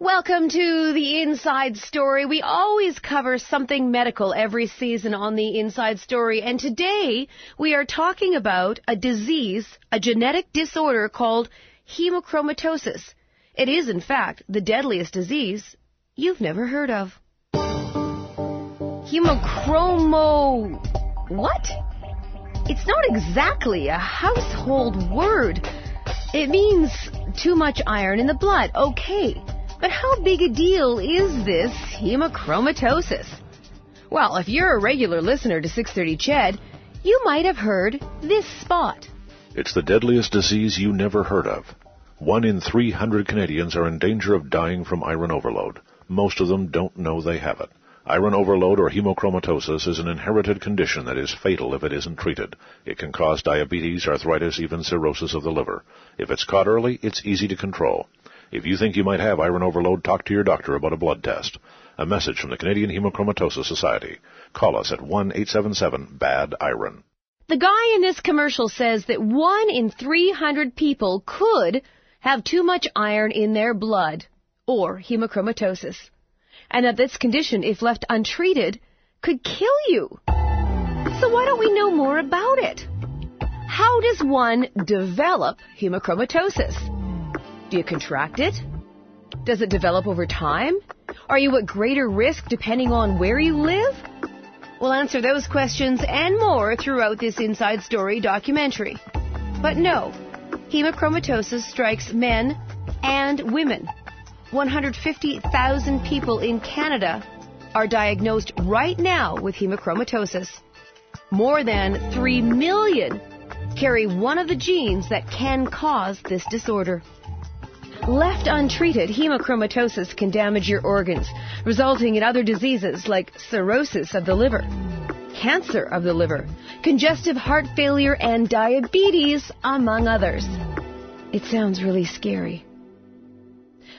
Welcome to the Inside Story. We always cover something medical every season on the Inside Story, and today we are talking about a disease, a genetic disorder called hemochromatosis. It is, in fact, the deadliest disease you've never heard of. What? It's not exactly a household word. It means too much iron in the blood, okay. But how big a deal is this hemochromatosis? Well, if you're a regular listener to 630 CHED, you might have heard this spot. It's the deadliest disease you never heard of. 1 in 300 Canadians are in danger of dying from iron overload. Most of them don't know they have it. Iron overload or hemochromatosis is an inherited condition that is fatal if it isn't treated. It can cause diabetes, arthritis, even cirrhosis of the liver. If it's caught early, it's easy to control. If you think you might have iron overload, talk to your doctor about a blood test. A message from the Canadian Hemochromatosis Society. Call us at 1-877-BAD-IRON. The guy in this commercial says that 1 in 300 people could have too much iron in their blood, or hemochromatosis, and that this condition, if left untreated, could kill you. So why don't we know more about it? How does one develop hemochromatosis? Do you contract it? Does it develop over time? Are you at greater risk depending on where you live? We'll answer those questions and more throughout this Inside Story documentary. But no, hemochromatosis strikes men and women. 150,000 people in Canada are diagnosed right now with hemochromatosis. More than 3 million carry one of the genes that can cause this disorder. Left untreated, hemochromatosis can damage your organs, resulting in other diseases like cirrhosis of the liver, cancer of the liver, congestive heart failure, and diabetes, among others. It sounds really scary.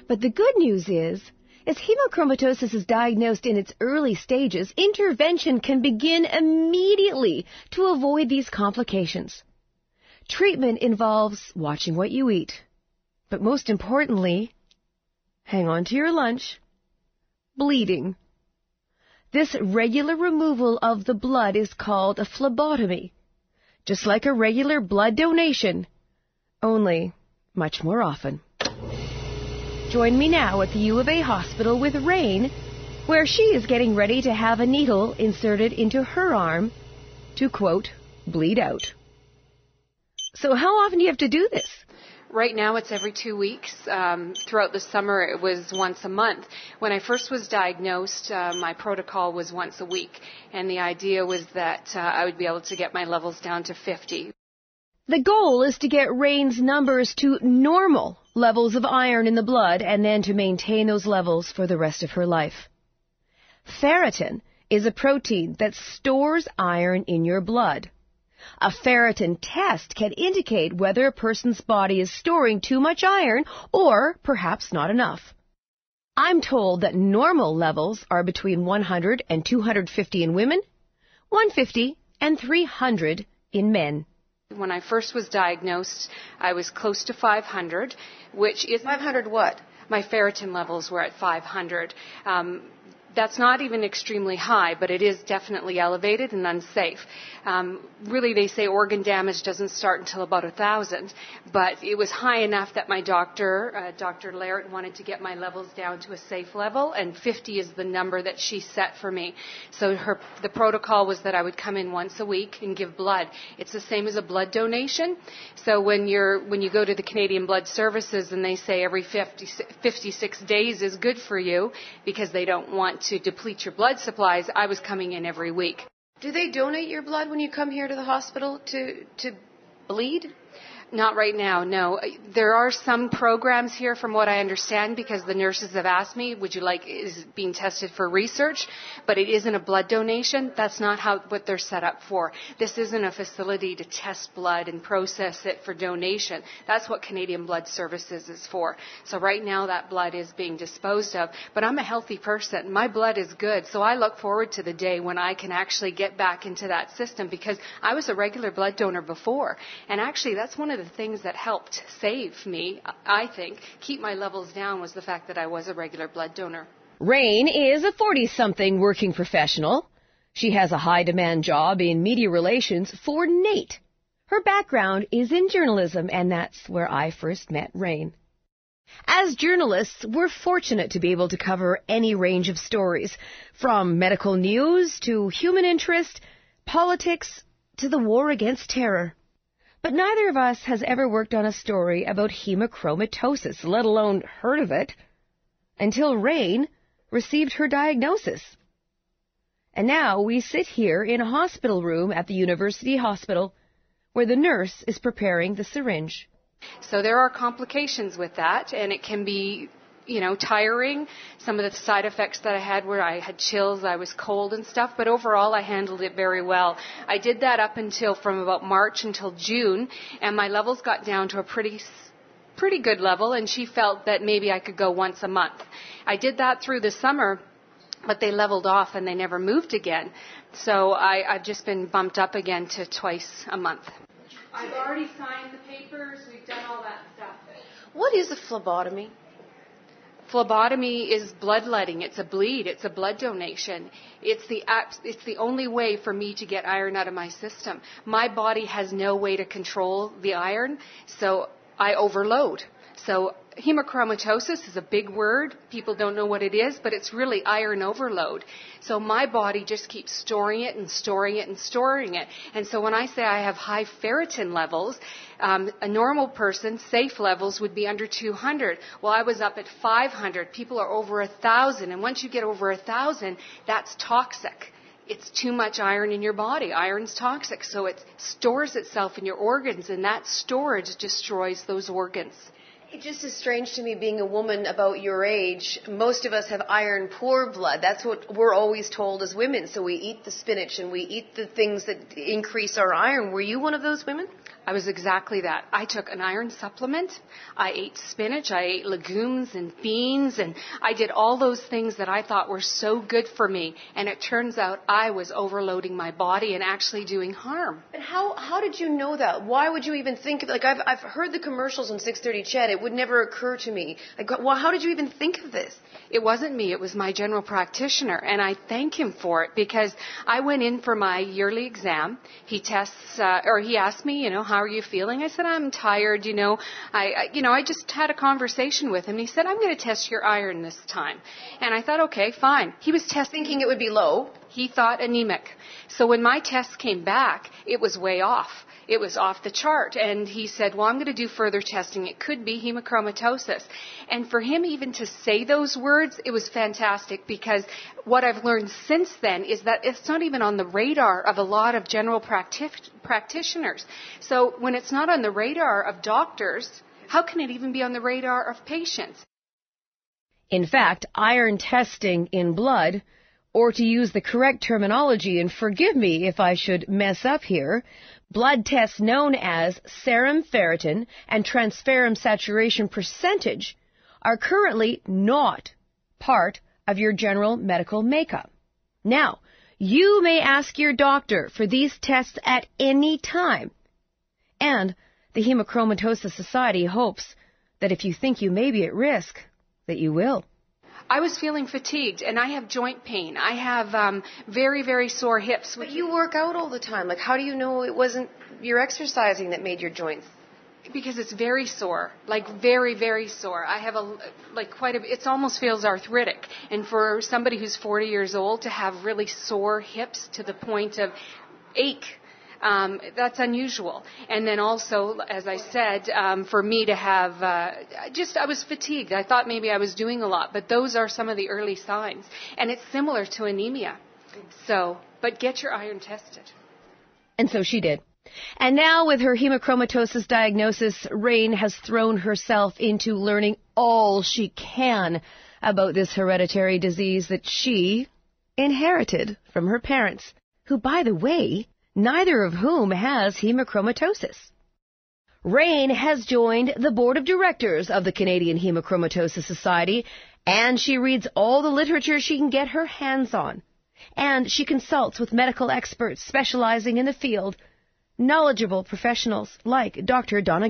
But the good news is, as hemochromatosis is diagnosed in its early stages, intervention can begin immediately to avoid these complications. Treatment involves watching what you eat. But most importantly, hang on to your lunch, bleeding. This regular removal of the blood is called a phlebotomy, just like a regular blood donation, only much more often. Join me now at the U of A hospital with Rayne, where she is getting ready to have a needle inserted into her arm to, quote, bleed out. So how often do you have to do this? Right now it's every 2 weeks. Throughout the summer it was once a month. When I first was diagnosed, my protocol was once a week, and the idea was that I would be able to get my levels down to 50. The goal is to get Rayne's numbers to normal levels of iron in the blood and then to maintain those levels for the rest of her life. Ferritin is a protein that stores iron in your blood. A ferritin test can indicate whether a person's body is storing too much iron or perhaps not enough. I'm told that normal levels are between 100 and 250 in women, 150 and 300 in men. When I first was diagnosed, I was close to 500, which is... 500 what? My ferritin levels were at 500. That's not even extremely high, but it is definitely elevated and unsafe. Really, they say organ damage doesn't start until about 1,000, but it was high enough that my doctor, Dr. Larrett, wanted to get my levels down to a safe level, and 50 is the number that she set for me. So the protocol was that I would come in once a week and give blood. It's the same as a blood donation. So when you go to the Canadian Blood Services and they say every 56 days is good for you because they don't want to deplete your blood supplies, I was coming in every week. Do they donate your blood when you come here to the hospital to bleed? Not right now, no. There are some programs here, from what I understand, because the nurses have asked me, is it being tested for research? But it isn't a blood donation. That's not what they're set up for. This isn't a facility to test blood and process it for donation. That's what Canadian Blood Services is for. So right now that blood is being disposed of. But I'm a healthy person. My blood is good. So I look forward to the day when I can actually get back into that system, because I was a regular blood donor before. And actually that's one of the of the things that helped save me, I think, keep my levels down was the fact that I was a regular blood donor. Rayne is a 40-something working professional. She has a high-demand job in media relations for NATE. Her background is in journalism, and that's where I first met Rayne. As journalists, we're fortunate to be able to cover any range of stories, from medical news to human interest, politics, to the war against terror. But neither of us has ever worked on a story about hemochromatosis, let alone heard of it, until Rayne received her diagnosis. And now we sit here in a hospital room at the university hospital where the nurse is preparing the syringe. So there are complications with that, and it can be, tiring. Some of the side effects that I had were I had chills, I was cold and stuff, but overall I handled it very well. I did that up until from about March until June, and my levels got down to a pretty good level, and she felt that maybe I could go once a month. I did that through the summer, but they leveled off and they never moved again. So I've just been bumped up again to twice a month. I've already signed the papers. We've done all that stuff. What is a phlebotomy? Phlebotomy is bloodletting. It's a bleed. It's a blood donation. It's the only way for me to get iron out of my system. My body has no way to control the iron, so I overload. So hemochromatosis is a big word. People don't know what it is, but it's really iron overload. So my body just keeps storing it and storing it and storing it. And so when I say I have high ferritin levels, a normal person, safe levels would be under 200. Well, I was up at 500. People are over 1,000. And once you get over 1,000, that's toxic. It's too much iron in your body. Iron's toxic, so it stores itself in your organs, and that storage destroys those organs. It just is strange to me, being a woman about your age. Most of us have iron poor blood. That's what we're always told as women. So we eat the spinach and we eat the things that increase our iron. Were you one of those women? I was exactly that. I took an iron supplement. I ate spinach. I ate legumes and beans, and I did all those things that I thought were so good for me. And it turns out I was overloading my body and actually doing harm. And how did you know that? Why would you even think of it? Like, I've heard the commercials on 630 CHED. It would never occur to me. Well, how did you even think of this? It wasn't me. It was my general practitioner, and I thank him for it, because I went in for my yearly exam. He asked me, how are you feeling? I said, I'm tired, I just had a conversation with him. He said, I'm going to test your iron this time. And I thought, okay, fine. He was thinking it would be low. He thought anemic. So when my test came back, it was way off. It was off the chart. And he said, well, I'm going to do further testing. It could be hemochromatosis. And for him even to say those words, it was fantastic, because what I've learned since then is that it's not even on the radar of a lot of general practitioners. So when it's not on the radar of doctors, how can it even be on the radar of patients? In fact, iron testing in blood, or to use the correct terminology, and forgive me if I should mess up here, blood tests known as serum ferritin and transferrin saturation percentage are currently not part of your general medical makeup. Now, you may ask your doctor for these tests at any time. And the Hemochromatosis Society hopes that if you think you may be at risk, that you will. I was feeling fatigued, and I have joint pain. I have very, very sore hips. But you work out all the time. Like, how do you know it wasn't your exercising that made your joints? Because it's very sore, like very, very sore. I have it almost feels arthritic. And for somebody who's 40 years old to have really sore hips to the point of ache, that's unusual. And then also, as I said, for me to have, I was fatigued. I thought maybe I was doing a lot, but those are some of the early signs. And it's similar to anemia. So, but get your iron tested. And so she did. And now with her hemochromatosis diagnosis, Rayne has thrown herself into learning all she can about this hereditary disease that she inherited from her parents, who, by the way, neither of whom has hemochromatosis. Rayne has joined the board of directors of the Canadian Hemochromatosis Society, and she reads all the literature she can get her hands on. And she consults with medical experts specializing in the field, knowledgeable professionals like Dr. Donna